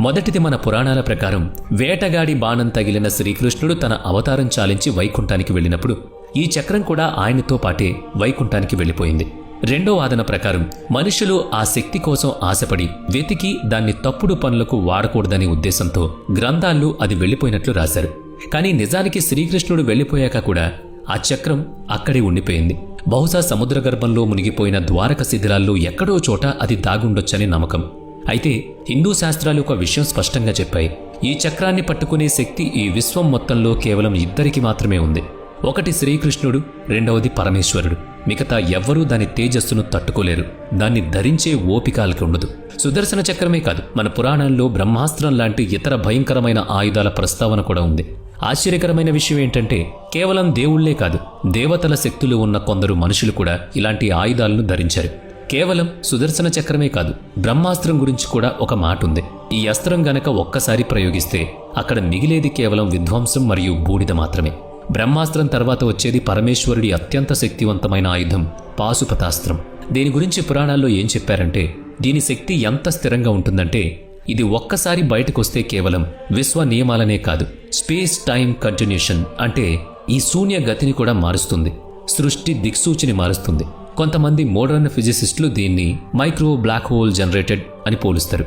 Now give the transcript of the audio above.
మొదటిది మన పురాణాల ప్రకారం వేటగాడి బాణం తగిలిన శ్రీకృష్ణుడు తన అవతారం చాలించి వైకుంఠానికి వెళ్ళినప్పుడు ఈ చక్రం కూడా ఆయనతో పాటే వైకుంఠానికి వెళ్ళిపోయింది. రెండో వాదన ప్రకారం మనుషులు ఆ శక్తి కోసం ఆశపడి వెతికి దాన్ని తప్పుడు పనులకు వాడకూడదనే ఉద్దేశంతో గ్రంథాల్లో అది వెళ్ళిపోయినట్లు రాశారు. కానీ నిజానికి శ్రీకృష్ణుడు వెళ్ళిపోయాక కూడా ఆ చక్రం అక్కడే ఉండిపోయింది. బహుశా సముద్ర గర్భంలో మునిగిపోయిన ద్వారక శిథిలాల్లో ఎక్కడో చోట అది దాగుండొచ్చని నమ్మకం. అయితే హిందూ శాస్త్రాలు ఒక విషయం స్పష్టంగా చెప్పాయి. ఈ చక్రాన్ని పట్టుకునే శక్తి ఈ విశ్వం మొత్తంలో కేవలం ఇద్దరికి మాత్రమే ఉంది. ఒకటి శ్రీకృష్ణుడు, రెండవది పరమేశ్వరుడు. మిగతా ఎవ్వరూ దాని తేజస్సును తట్టుకోలేరు. దాన్ని ధరించే ఓపికాలకి ఉండదు. సుదర్శన చక్రమే కాదు, మన పురాణాల్లో బ్రహ్మాస్త్రం లాంటి ఇతర భయంకరమైన ఆయుధాల ప్రస్తావన కూడా ఉంది. ఆశ్చర్యకరమైన విషయం ఏంటంటే కేవలం దేవుళ్లే కాదు, దేవతల శక్తులు ఉన్న కొందరు మనుషులు కూడా ఇలాంటి ఆయుధాలను ధరించారు. కేవలం సుదర్శన చక్రమే కాదు, బ్రహ్మాస్త్రం గురించి కూడా ఒక మాట ఉంది. ఈ అస్త్రం గనక ఒక్కసారి ప్రయోగిస్తే అక్కడ మిగిలేది కేవలం విధ్వంసం మరియు బూడిద మాత్రమే. బ్రహ్మాస్త్రం తర్వాత వచ్చేది పరమేశ్వరుడి అత్యంత శక్తివంతమైన ఆయుధం పాశుపతాస్త్రం. దీని గురించి పురాణాల్లో ఏం చెప్పారంటే దీని శక్తి ఎంత స్థిరంగా ఉంటుందంటే ఇది ఒక్కసారి బయటకొస్తే కేవలం విశ్వ నియమాలనే కాదు, స్పేస్ టైం కంటిన్యూషన్ అంటే ఈ శూన్య గతిని కూడా మారుస్తుంది, సృష్టి దిక్సూచిని మారుస్తుంది. కొంతమంది మోడర్న్ ఫిజిసిస్టులు దీన్ని మైక్రో బ్లాక్ హోల్ జనరేటెడ్ అని పోలుస్తారు.